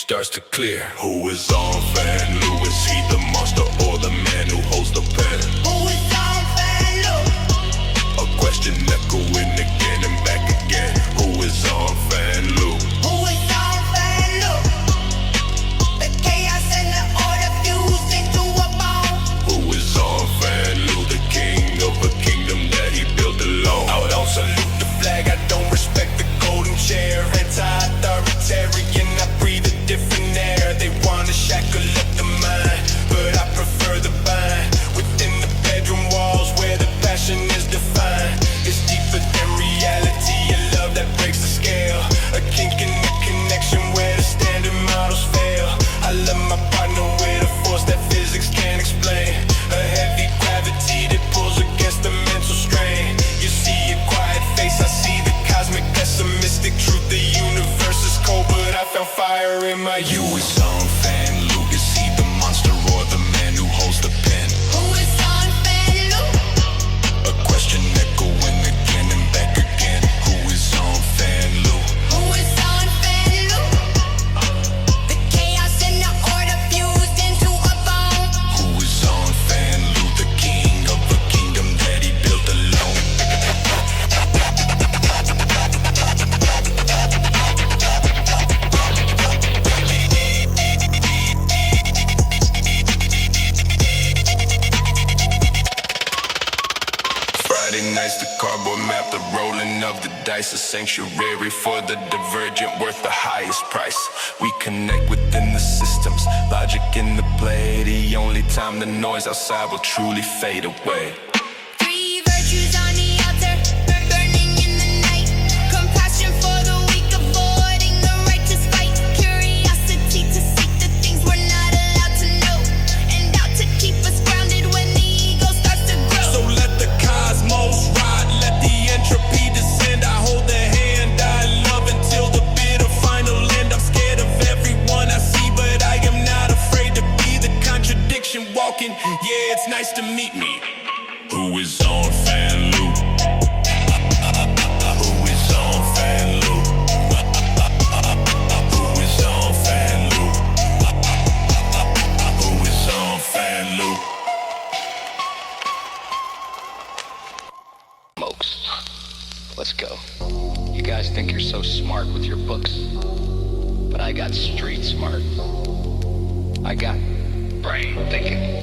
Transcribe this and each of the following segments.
starts to clear. Who is Zon Phan Lu? Is he the monster or the man who holds the pen? Who is Zon Phan Lu? A question echoing again and back again. Who is Zon Phan Lu? Who is Zon Phan Lu? The chaos and the order fused into a bone. Who is Zon Phan Lu? The king of a kingdom that he built alone. I don't salute the flag, I don't respect the golden chair. Anti-authoritarian, I breathe a different air. They wanna shackle up the mind, but I prefer the bind. Within the bedroom walls where the passion is defined. It's deeper than reality, a love that breaks the scale. A kink in the connection where the standard models fail. I love my partner with a force that physics can't explain. A heavy gravity that pulls against the mental strain. You see a quiet face, I see the cosmic pessimistic truth. The universe is cold, but I found fire in my youth. Who is Zon Phan Lu? Is he the monster or the man who holds the pen? Who is Zon Phan Lu? A question echoing again and back again. Who is Zon Phan Lu? Who is Zon Phan Lu? The chaos and the order fused into a bone. Who is Zon Phan Lu? The king of a kingdom that he built alone. Friday nights, the cardboard map, the rolling of the dice, a sanctuary for the divergent, worth the highest price. We connect within the systems, logic in the play. The only time the noise outside will truly fade away. Three virtues on the altar, burning in the night. Compassion for the weak, avoiding the righteous fight. Curiosity to seek the things we're not allowed to know, and out to keep us grounded when the ego starts to grow. So let the cosmos ride, let the entropy descend. I hold the hand I love until the bitter final end. I'm scared of everyone I see, but I am not afraid to be the contradiction walking. Yeah, it's nice to meet me. Who is Zon Phan Lu? Who is Zon Phan Lu? Who is Zon Phan Lu? Who is Zon Phan Lu? Smokes. Let's go. You guys think you're so smart with your books, but I got street smart. I got brain thinking.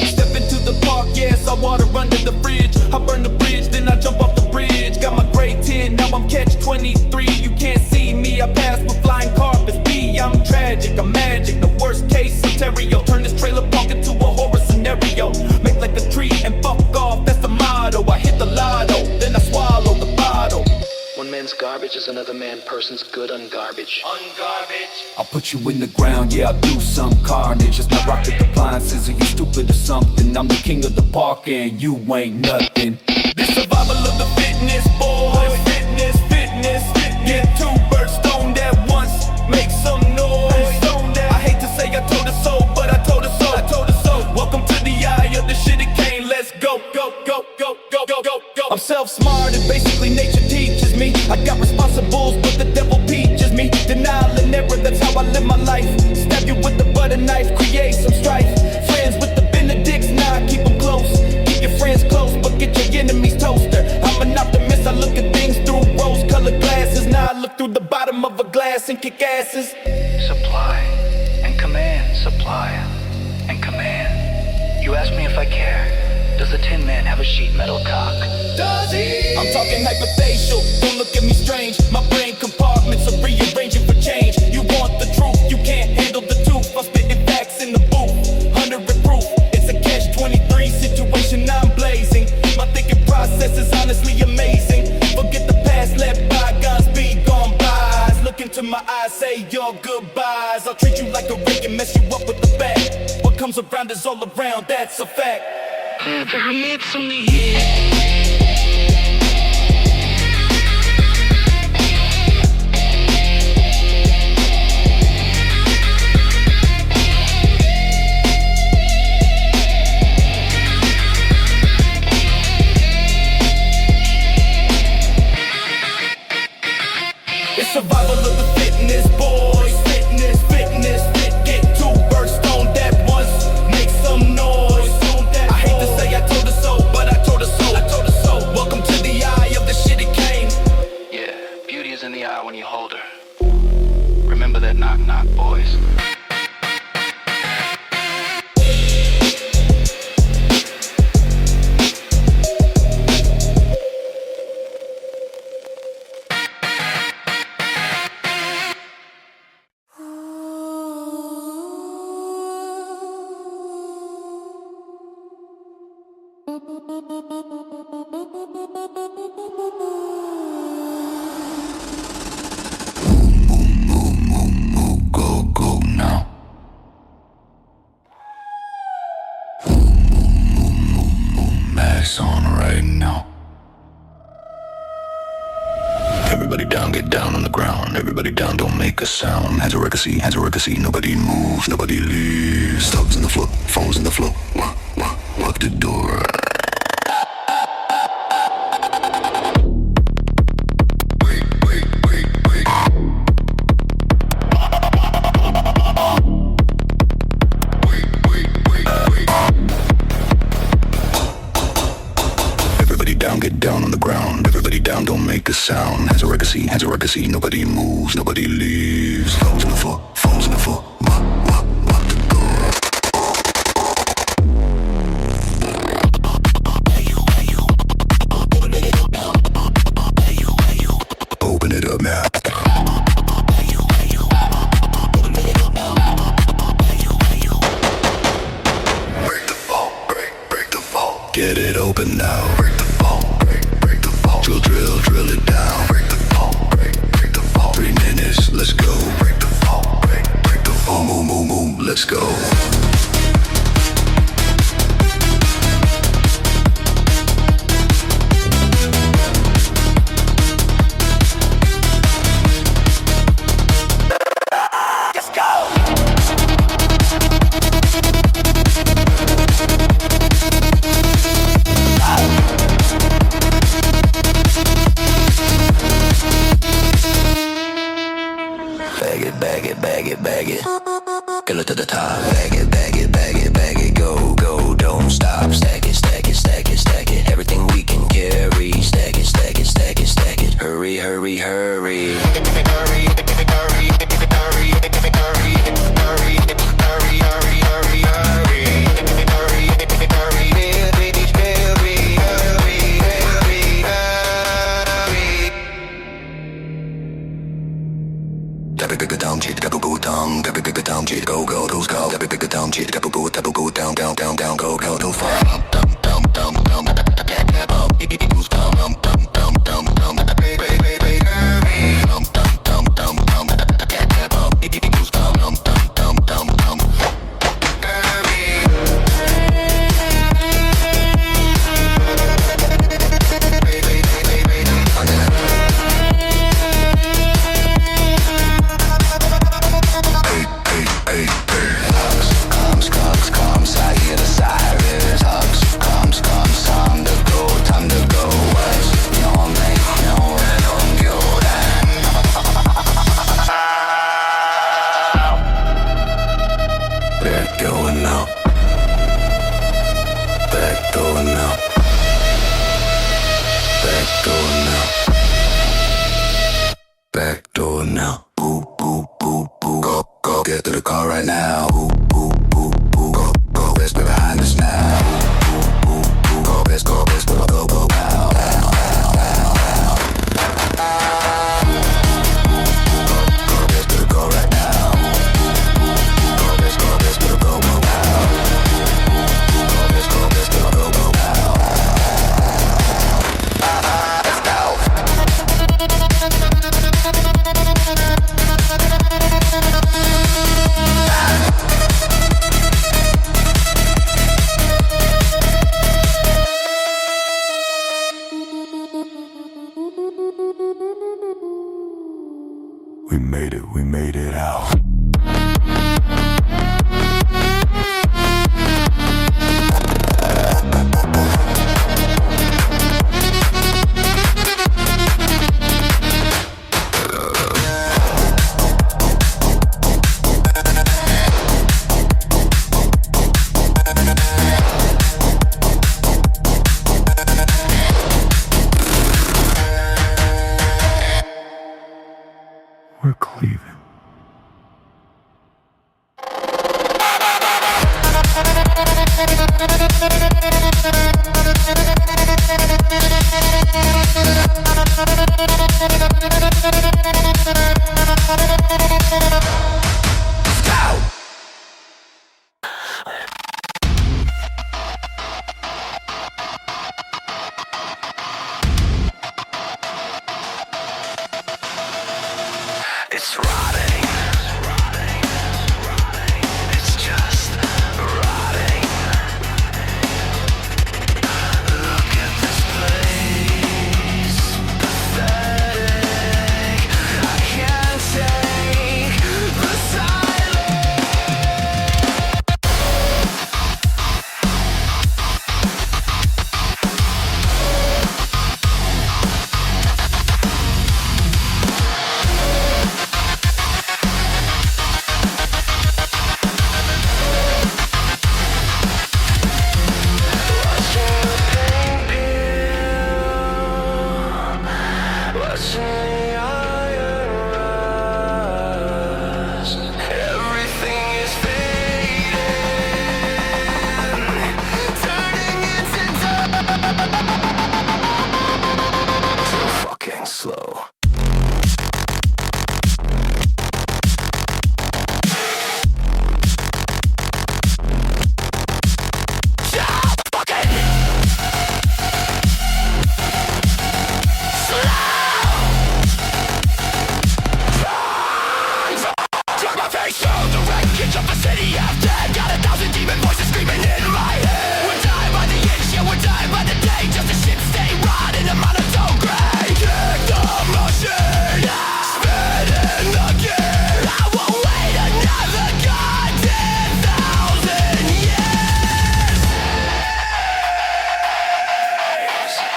Step into the park, yes, I water under the fridge. I burn the bridge, then I jump off the bridge. Got my grade 10, now I'm catch 23. You can't see me, I pass with flying carpets. B, I'm tragic, I'm magic. The worst case scenario, turn this trailer park into a horror scenario. Make like a tree and fuck off, that's the motto. I hit the lotto, then I swallow the bottle. One man's garbage is another person's good ungarbage. I'll put you in the ground, yeah, I'll do some carnage. It's not rocket appliances, are you stupid or something? I'm the king of the park and you ain't nothing. The survival of the fitness, boy. Fitness. Get two birds stoned at once, make some noise. I hate to say I told her so, but I told her so. Welcome to the eye of the shit it came, let's go. I'm self-smart and basically nature teaches me. I got responsibles, but the devil teaches me. Denial and error, that's how I live my life. Stab you with the butter knife, create some strife. Friends with the Benedicts, nah, keep them close. Keep your friends close, but get your enemies toaster. I'm an optimist, I look at things through rose-colored glasses. Now I look through the bottom of a glass and kick asses. Supply and command, supply and command. You ask me if I care. Does the Tin Man have a sheet metal cock? Does he? I'm talking hyperfacial, don't look at me strange. My brain compartments are rearranging for change. You want the truth, you can't handle the truth. I'm spitting facts in the booth, 100 proof. It's a catch-23 situation I'm blazing. My thinking process is honestly amazing. Forget the past, let bygones be gone by. Look into my eyes, say your goodbyes. I'll treat you like a rake and mess you up with the fact. What comes around is all around, that's a fact. It's on the head. It's survival of the fitness, boy. Everybody down, get down on the ground. Everybody down, don't make a sound. Hands are ricochet, nobody moves, nobody leaves. Thugs in the floor, phones in the floor. Lock the door. Get down on the ground. Everybody down, don't make a sound. Hands are ricochet, nobody moves, nobody leaves. Phones in the floor, phones in the floor. Lock the door. Open it up now. Break the vault, break the vault. Get it open now. Break the vault. Drill it down. Break the vault, break the vault. 3 minutes, let's go. Break the vault, break the vault. Boom, let's go. Bag it, get it to the top. Bag it, go, don't stop. Stack it, everything we can carry. Stack it, hurry. Go, those go. Down, go, too far. Comes, I hear the sirens. Hugs, comes, time to go. What's your name? No, Back going now. Back door now. Boo. Go, get to the car right now. Boo. Go, let's be behind us now. Boo. Go, let's go now. Go, let's do the go right now. Go, let's go now. Let's do the go now. Let's go. We made it out. We're cleaving. It's rotting. It's just rotting. Look at this place, pathetic. Watching the iron rise. Everything is fading, turning into dust. So fucking slow.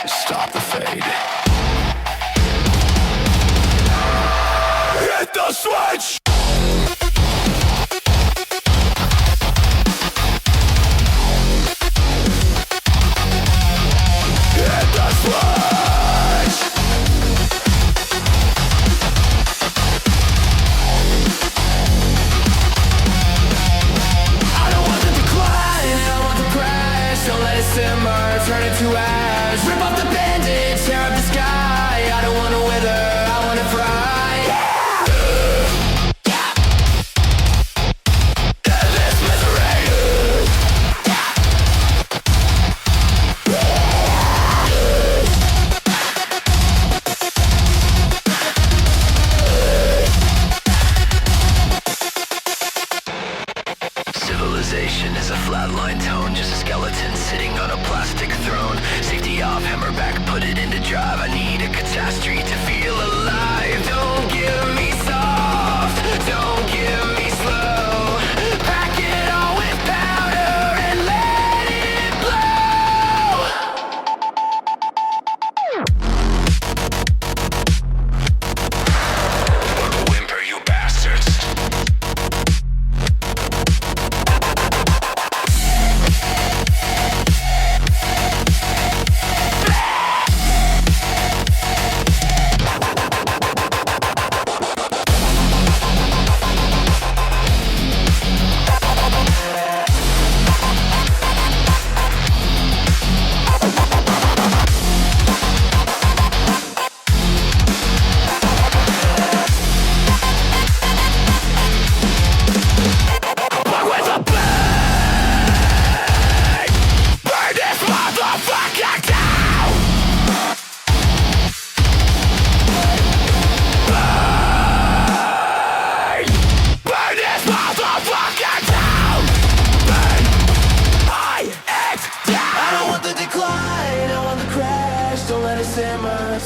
Stop the fade. Hit the switch! Hit the switch! I don't want the decline, I want the crash. Don't let it simmer, turn it to ash. Rip off the bandage, tear up the sky. I don't wanna wither, I wanna fry. This misery. Civilization is a flatline tone, just a skeleton sitting on a plastic throne. Safety off, hammer back, put it into drive. I need a catastrophe to feel alive. Don't give me soft, don't give me slow. Pack it all with powder and let it blow. Whimper, you bastards.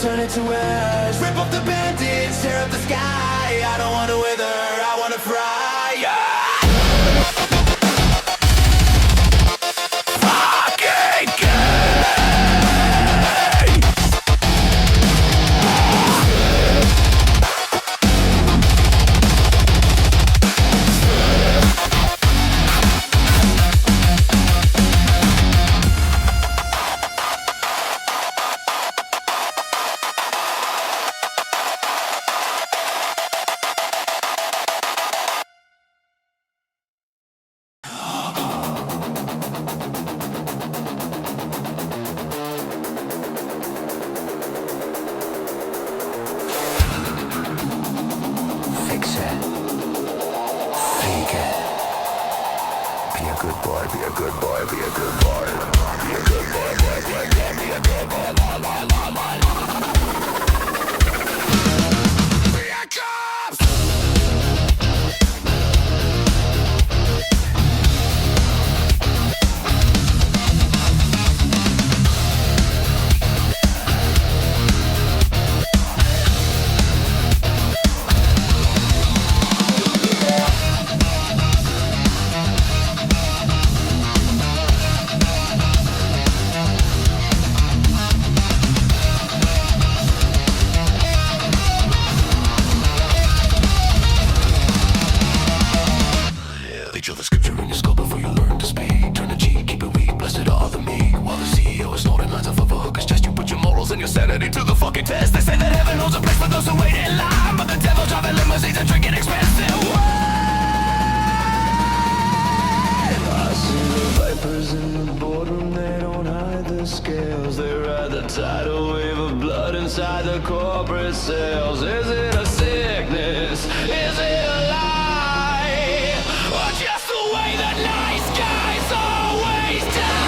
Turn it to ash. Rip off the bandage, tear up the sky. I don't wanna wither, I wanna fry. Fucking insanity to the fucking test. They say that heaven holds a place the corporate sales? Is it a sickness? Is it a lie? Or just the way the nice guys always die?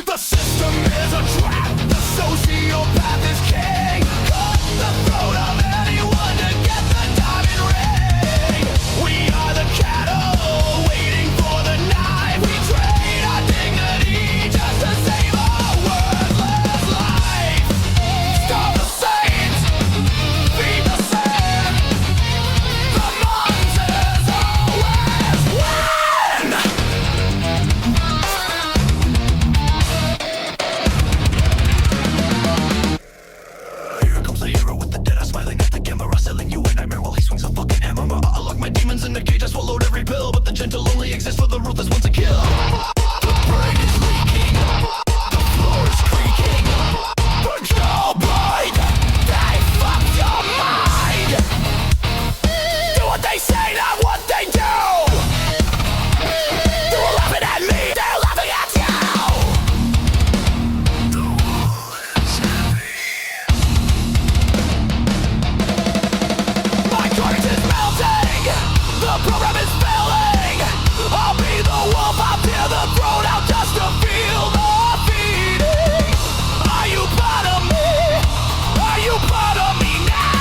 The system is a trap. The sociopath is king. Cut the throat of anyone to get the diamond ring. We are the cattle waiting for the knife. We trade our dignity just to save our worthless life. Stop the saints, feed the sand. The monsters always win. Here comes the hero with the dead eye smiling at the camera, selling you a nightmare while he swings a fucking hammer. I lock my demons in the cage, I swallowed every pill, but the gentle only exists for the ruthless ones to kill. The brain is leaking, the floor is creaking. Control point, they fucked your mind. Do what they say, not what they do. You were laughing at me, they're laughing at you. The wall is heavy. My carcass is melting. The program is failing. I'll be the wolf. I'll tear the throat out just to feel the feeding. Are you proud of me? Are you proud of me now?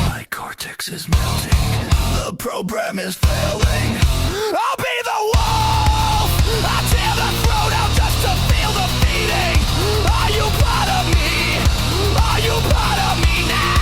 My cortex is melting. The program is failing. I'll be the wolf. I'll tear the throat out just to feel the feeding. Are you proud of me? Are you proud of me now?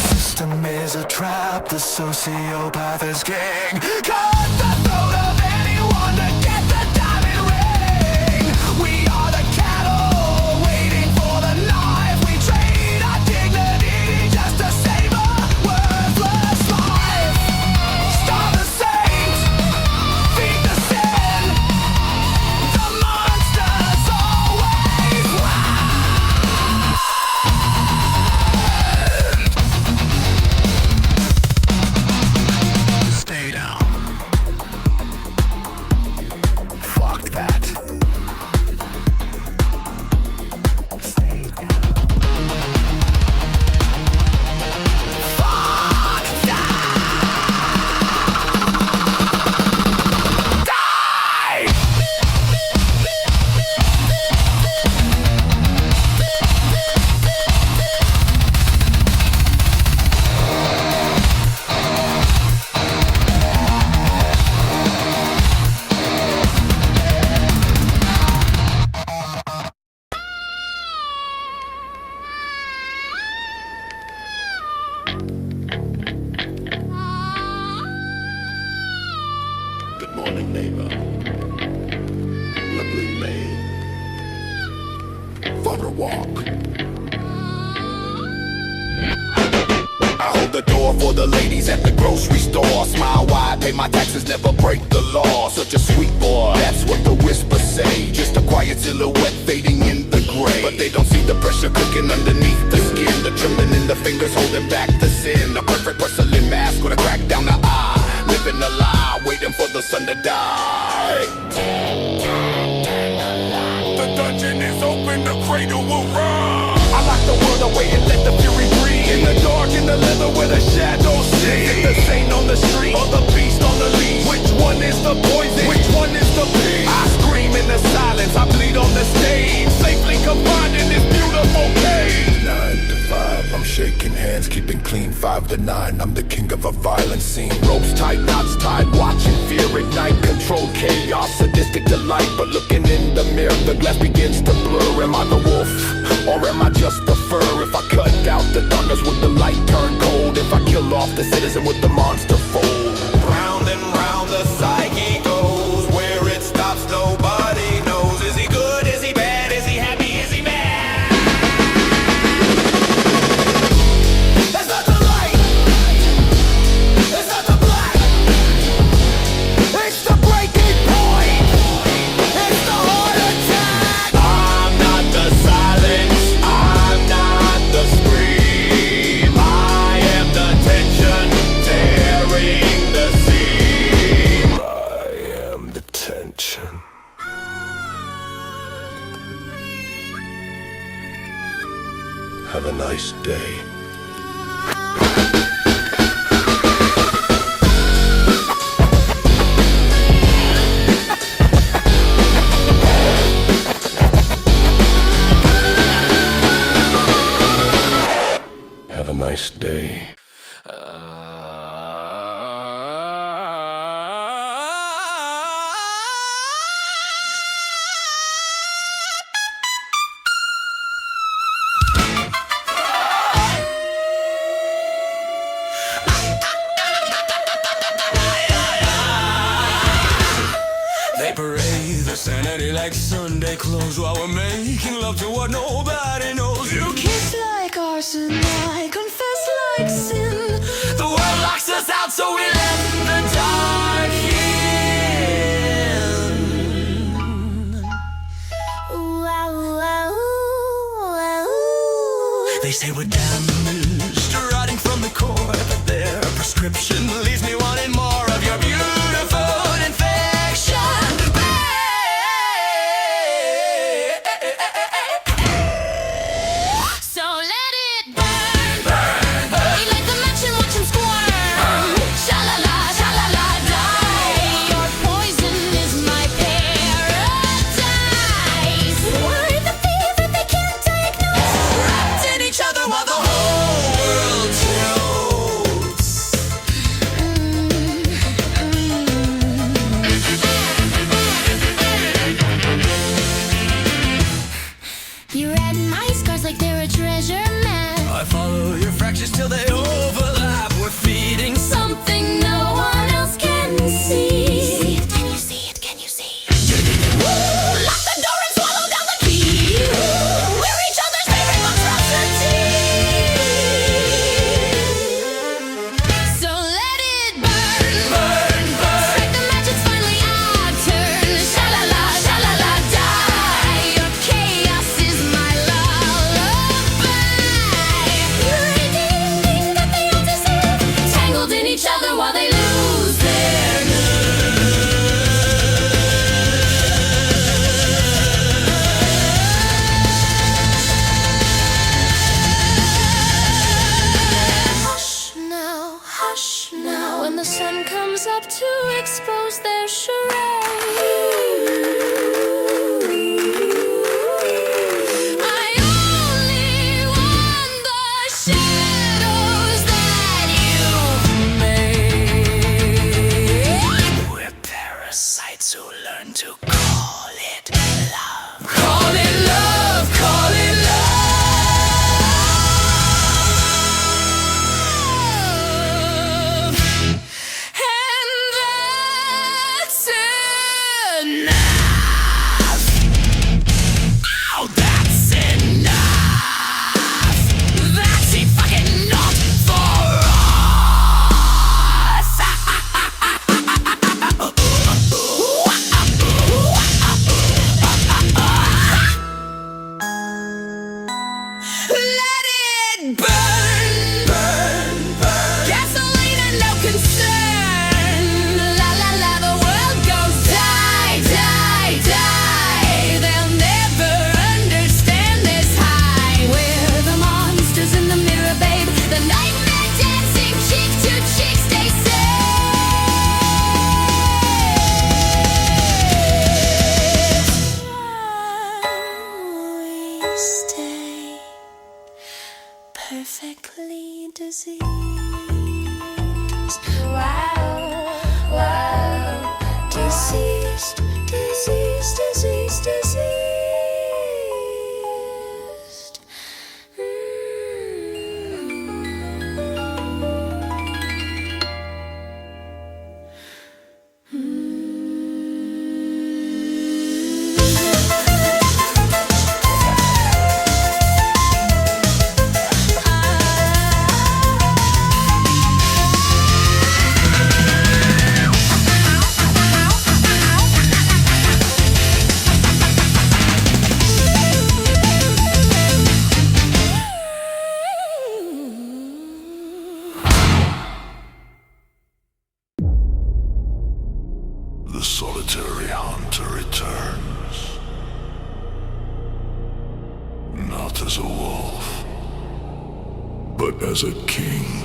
System is a trap, the sociopath is king. Cut the throat of anyone to get the diamond ring. We are the cattle waiting for the knife. We trade our dignity just to save a worthless life. Starve the saints, feed the sin. The monsters always win. Stay down. Fuck that. Stay down. Fuck that. Die! Good morning, neighbor. Lovely maid. For a walk. I hold the door for the ladies at the grocery store. Smile wide, pay my taxes, never break the law. Such a sweet boy, that's what the whispers say. Just a quiet silhouette fading in the gray. But they don't see the pressure cooking underneath the skin. The trembling in the fingers holding back the sin. A perfect porcelain mask with a crack down the eye. son to die. The dungeon is open, the cradle will run. I lock the world away and let the fury breathe. In the dark, in the leather where the shadows see. Is it the saint on the street or the beast on the leash? Which one is the poison? Which one is the beast? I scream in the silence, I bleed on the stage. Safely confined in this beautiful cage. 9 to 5, I'm shaking hands, keeping clean. 5 to 9, I'm the king of a violent scene. Ropes tight, knots tied, watching fear ignite. Control chaos, sadistic delight. But looking in the mirror, the glass begins to blur. Am I the wolf, or am I just the fur? If I cut out the darkness, would the light turn cold? If I kill off the citizen, would the monster fold? Round and round the psyche goes. Where it stops, nobody knows. Is he good, is he bad, is he happy, is he mad? It's not the light, it's not the black, it's the breaking point, it's the heart attack. I'm not the silence, I'm not the scream. I am the tension, tearing the seam. I am the tension. Have a nice day. Have a nice day. They parade the sanity like Sunday clothes while we're making love to what nobody knows. You Kiss like arson, I confess like sin. The world locks us out, so we let the dark in. Ooh, ah, ooh, ah, ooh, ah, ooh. They say we're damaged, rotting from the core, but their prescription leaves me wanting more of your beautiful infection. So let it burn, burn, burn. Light the match and watch 'em squirm. Sha-la-la, sha-la-la, die. Your poison is my paradise. Why the fever they can't diagnose? Wrapped in each other while the whole world tilts. You read my scars like they're a treasure map. I follow your fractures till they overlap. We're feeding Something no one else can see. Can you see it? Can you see it? Lock the door and swallow down the key. We're each other's favorite monstrosity. So let it burn, burn, burn. Strike the match, it's finally our turn. Sha-la-la, sha-la-la, die. Your chaos is my lullaby. You're anything that they all deserve. Tangled in each other while they lose their hush now, when the sun comes up to expose their charade. I only want the shadows that you've made. We're parasites who learn to call it love. Call it love, call it love. And that's it. The solitary hunter returns. Not as a wolf, but as a king.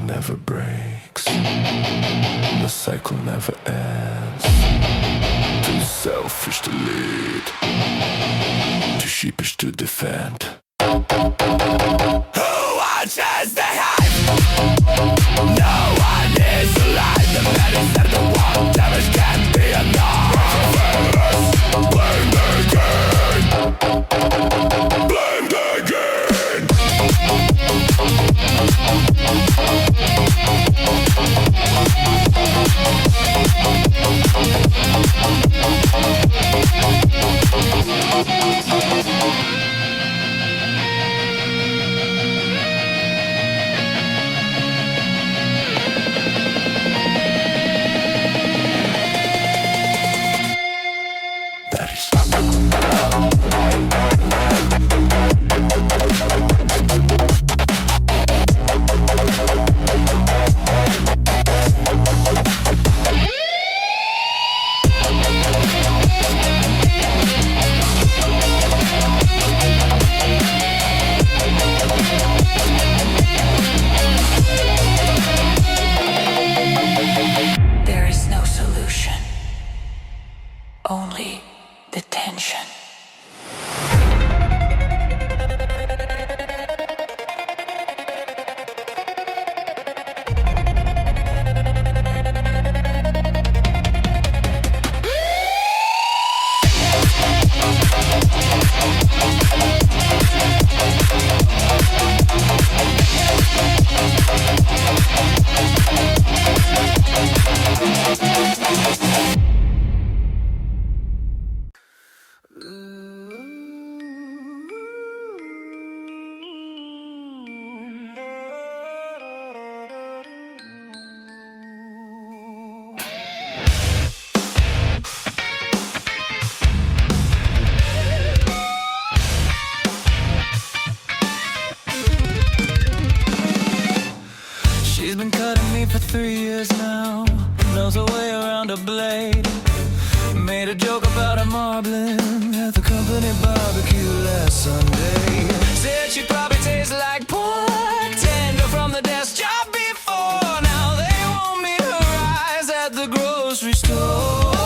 Never breaks, the cycle never ends. Too selfish to lead, too sheepish to defend. Who watches the hype? No one is alive. The man is at the one damage can't be enough. Blame the game. Blame the game. Only the tension. She's been cutting me for 3 years now. Knows her way around a blade. Made a joke about her marbling at the company barbecue last Sunday. Said she probably tastes like pork tender from the desk job before. Now they won't meet her eyes at the grocery store.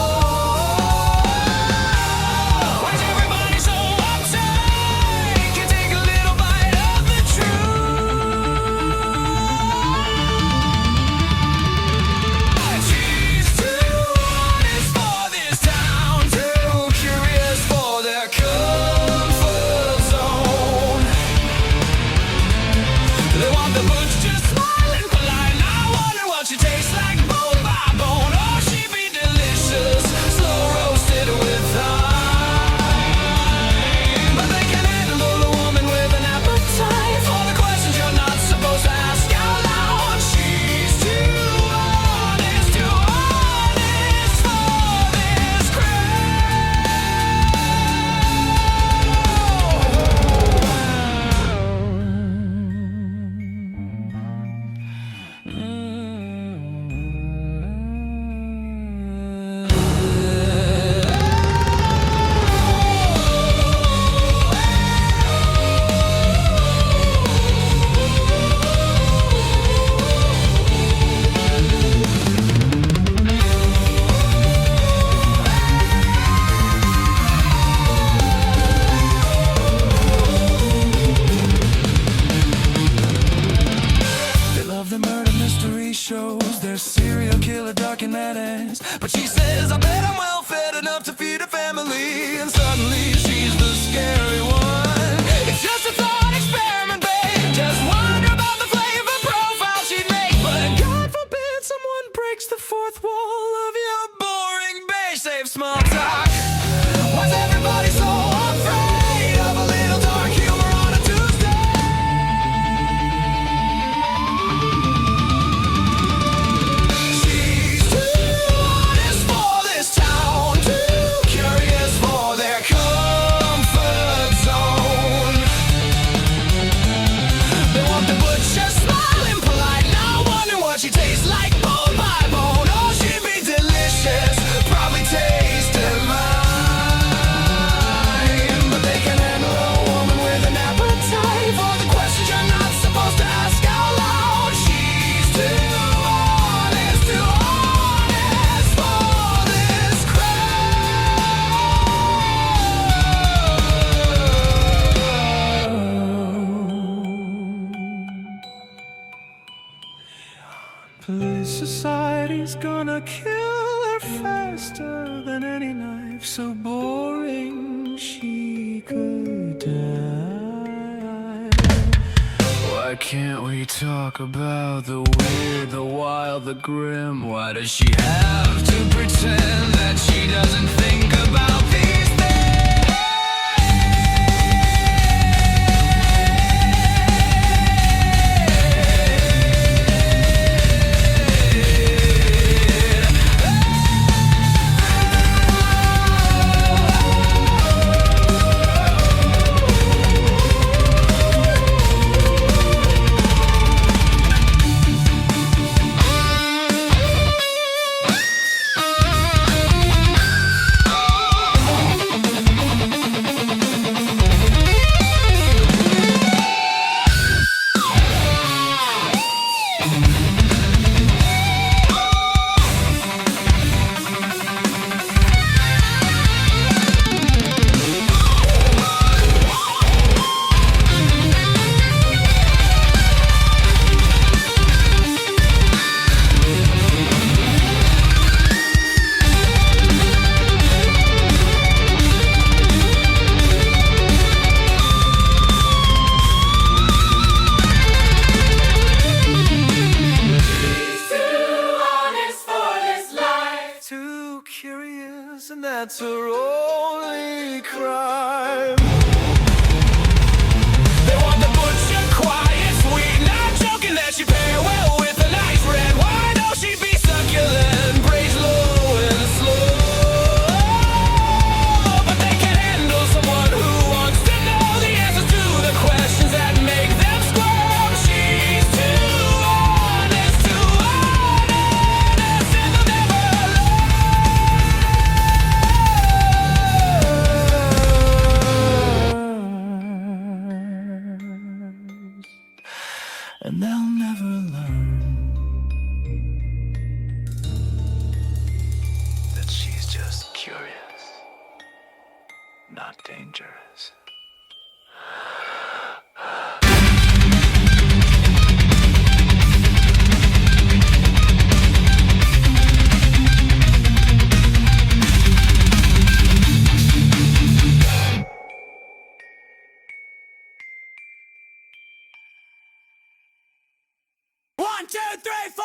want the butch just smiling polite. I wonder what she tastes like, bone by bone. Oh, she'd be delicious, slow roasted with thyme. But they can handle a woman with an appetite for the questions you're not supposed to ask out loud. She's too honest for this They love the murder mystery shows, their serial killer documentaries. But she says, I bet I'm well fed enough to feed a family. And suddenly she's the scary one. It's just a thought experiment, babe. Just wonder about the flavor profile she'd make. But God forbid someone breaks the fourth wall of your boring beige safe small talk. Why's everybody so afraid of a little dark humor on a Tuesday? She's too honest for this town, too curious for their comfort zone. They want the butcher smiling polite, not wondering what she tastes like, bone by bone. Oh, she'd be delicious, probably taste divine. But they can handle a woman with an appetite for the questions you're not supposed to ask out loud. She's too honest for this crowd. Police society's gonna kill her faster than any knife so boring she could die. Why can't we talk about the weird, the wild, the grim? Why does she have to pretend that she doesn't think about these and that's her only crime. They want the butcher quiet, sweet, not joking that she pair well with a nice red wine. Oh, she be succulent, praise low and slow. But they can handle someone who wants to know the answers to the questions that make them squirm. She's too honest, and they'll never and they'll never learn that she's just curious, not dangerous. 1, 2, 3, 4.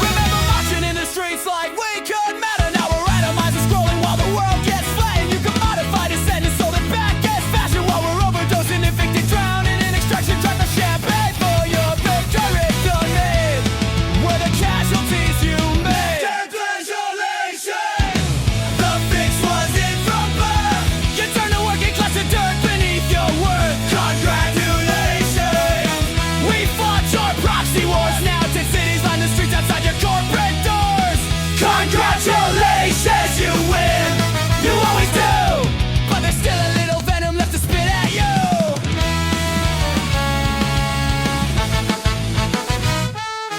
Remember marching in the streets like we could matter. Now we're atomizing, scrolling while the world gets flattened. You can modify the sentence so that back gets fashion while we're overdosing, evicted, drowning in extraction. Drive the champagne for your victory domain. We're the casualties you made. Congratulations! The fix wasn't from birth. You turned the working class to dirt beneath your worth. Congratulations! We fought your proxy wars. Now 10 cities line the streets outside your corporate doors. Congratulations, you win. You always do. But there's still a little venom left to spit at you.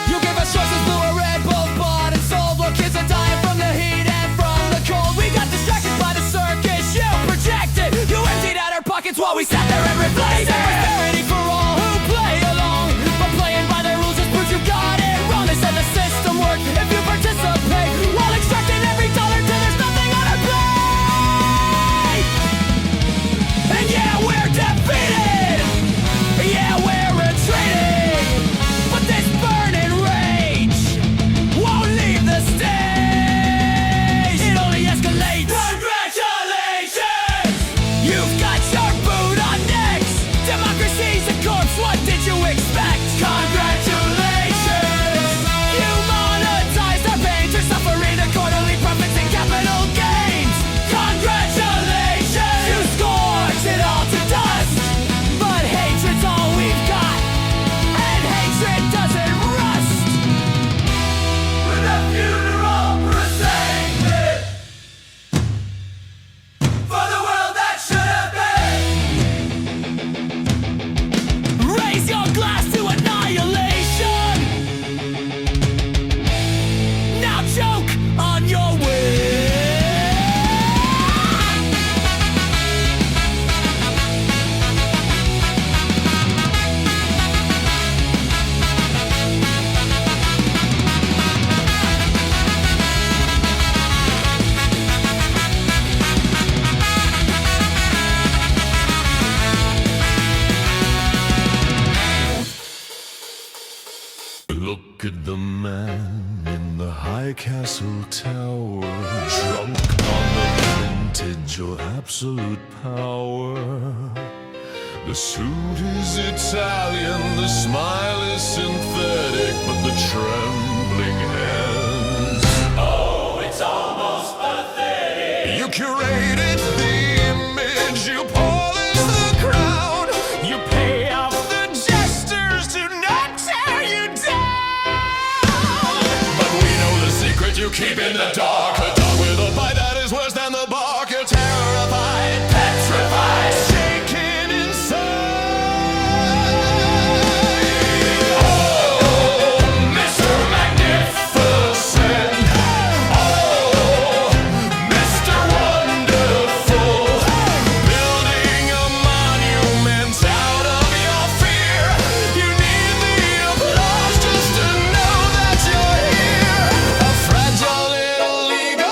You give us choices, blue or red, both bought and sold. While kids are dying from the heat and from the cold. We got distracted by the circus you projected. You emptied out our pockets while we sat there and reflected. Prosperity for all who play along, but playing by their rules just proves you got it wrong. They said the system worked if you participate, while extracting every dollar till there's nothing on our plate. And yeah, we're defeated. Yeah, we're retreating. But this burning rage won't leave the stage. It only escalates. Congratulations! You've got your boot on next. Democracy's a corpse, what did you expect? Congratulations! You monetized our pain, you're suffering the quarterly profits and capital gains. Congratulations! You scorched it all to dust. But hatred's all we've got, and hatred doesn't rust. With a funeral procession for the world that should have been. Raise your glass to annihilation. Now choke on your way. Look at the man in the high castle tower, drunk on the vintage or absolute power. The suit is Italian, the smile is synthetic, but the trembling hands. Oh, it's almost pathetic. You curated the image, you polish the crown, you pay off the jesters to not tear you down. But we know the secret you keep in the dark. A dog with a bite that is worse than the bark. You're terrified, petrified, shaken inside. Oh, Mr. Magnificent. Oh, Mr. Wonderful. Building a monument out of your fear. You need the applause just to know that you're here. A fragile little ego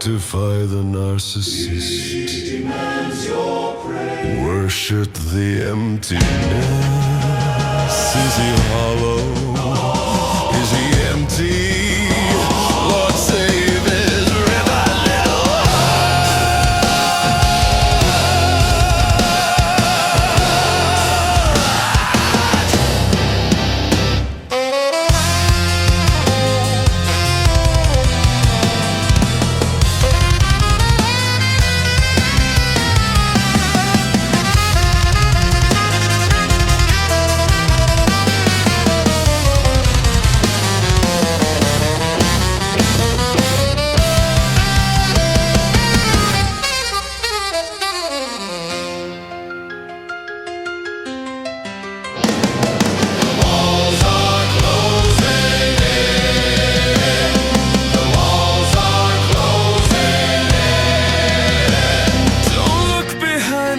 Sanctify the narcissist. Worship the emptiness. Is he hollow? Is he empty? Lord, save his river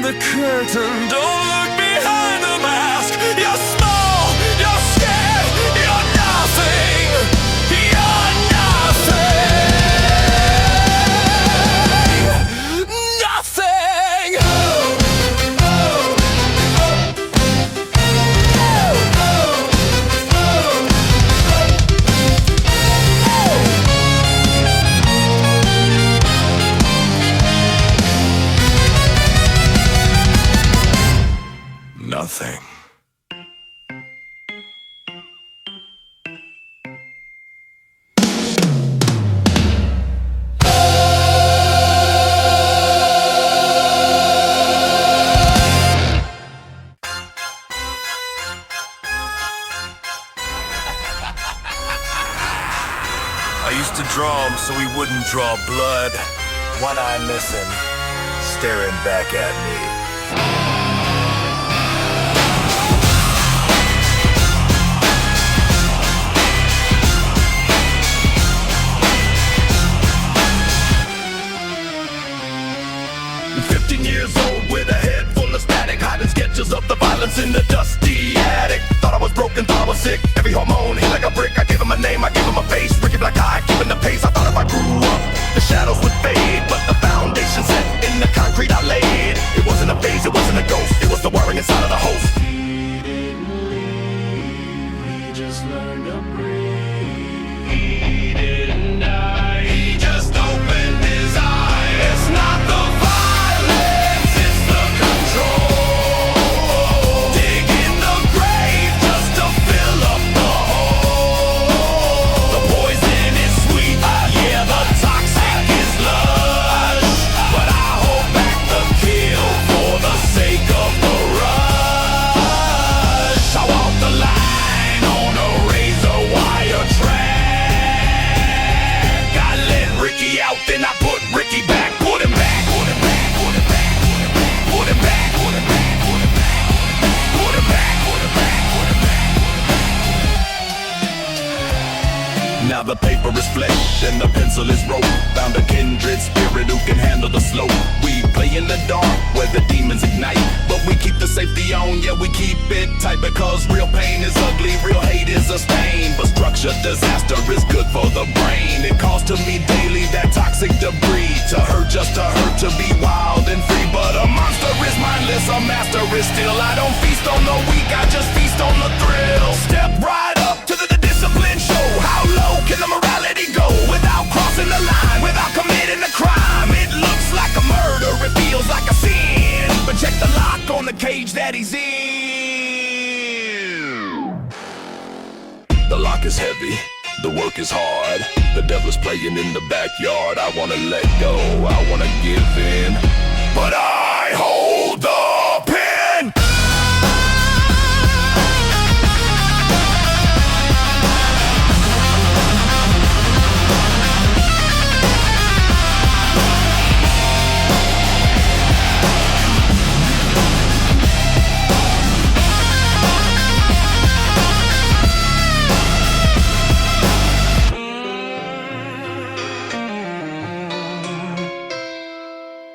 little curtain, don't look behind the mask. You're small, you're scared, you're nothing. You're nothing. Nothing. Nothing. I used to draw him so he wouldn't draw blood. One eye missing, staring back at me. Years old with a head full of static, hiding sketches of the violence in the dusty attic. Thought I was broken, thought I was sick. Every hormone hit like a brick. I gave him a name, I gave him a face. Ricky Black Eye, keeping the pace. I thought if I grew up, the shadows would fade, but the foundation set in the concrete I laid. It wasn't a phase, it wasn't a ghost. It was the wiring inside of the host. We just learned to breathe. He didn't die. He just opened his eyes. It's not the then I put Ricky back, put him back, put him back, put him back, put him back, put him back, put him back, put him back, put him back, put him back, put him back. Now the paper is flesh and the pencil is rope. Found a kindred spirit who can handle the slope. We play in the dark where the demons ignite, but we keep the safety on, yeah we keep it tight. Because real pain is ugly, real hate is a stain, but structured disaster is good for the brain. It calls to me daily that toxic debris. To hurt, just to hurt, to be wild and free. But a monster is mindless, a master is still. I don't feast on the weak, I just feast on the thrill. Step right up to the discipline show. How low can the morality go without crossing the line, without committing a crime? It looks like a murder, it feels like a sin, but check the lock on the cage that he's in. The lock is heavy, the work is hard. The devil's playing in the backyard. I wanna let go, I wanna give in, but I hold the pen.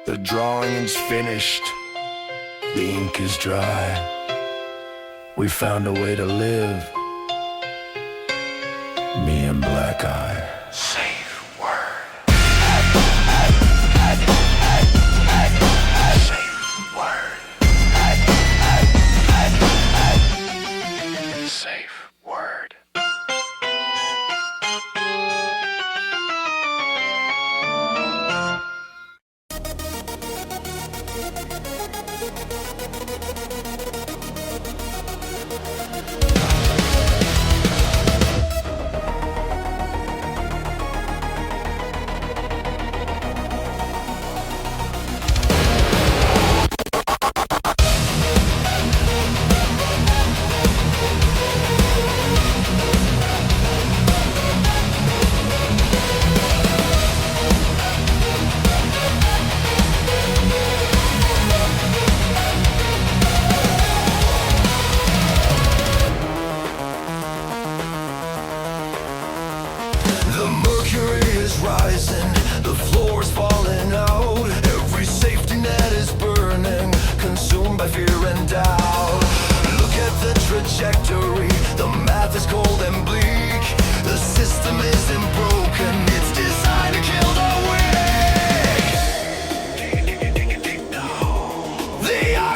The drawing's finished, the ink is dry. We found a way to live, me and Black Eye. Safe word.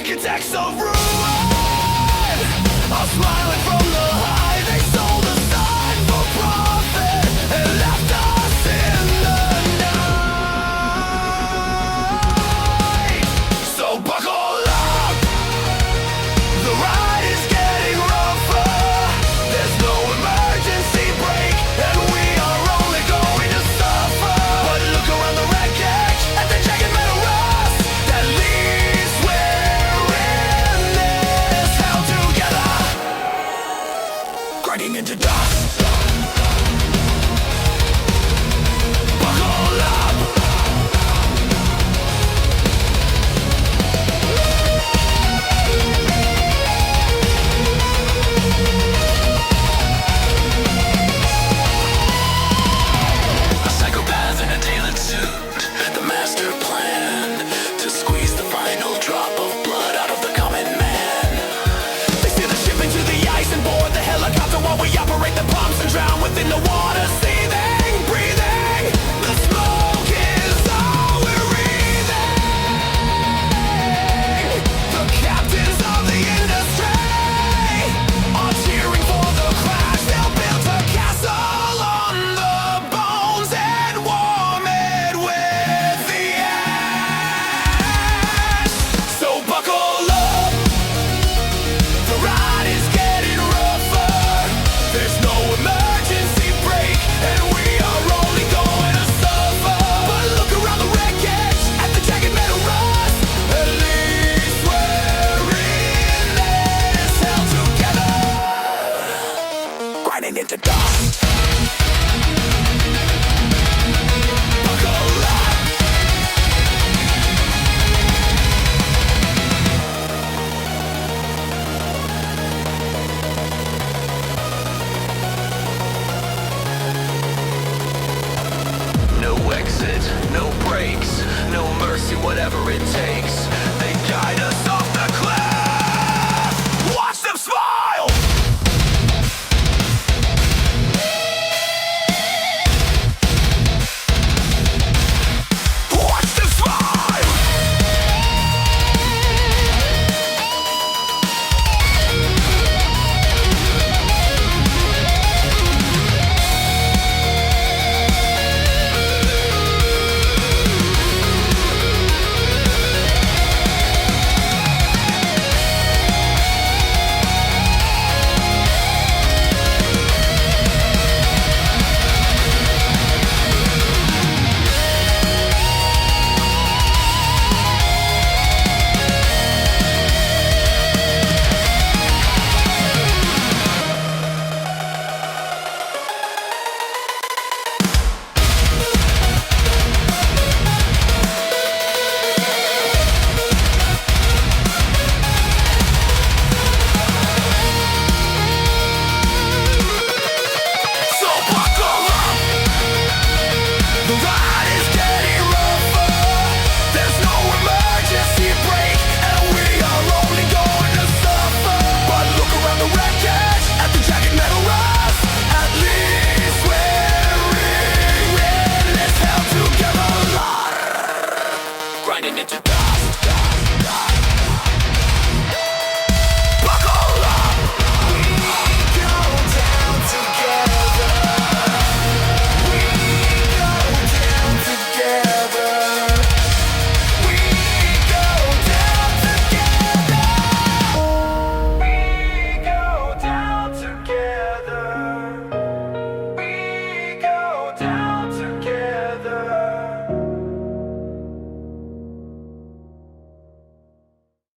architects of ruin, all smiling from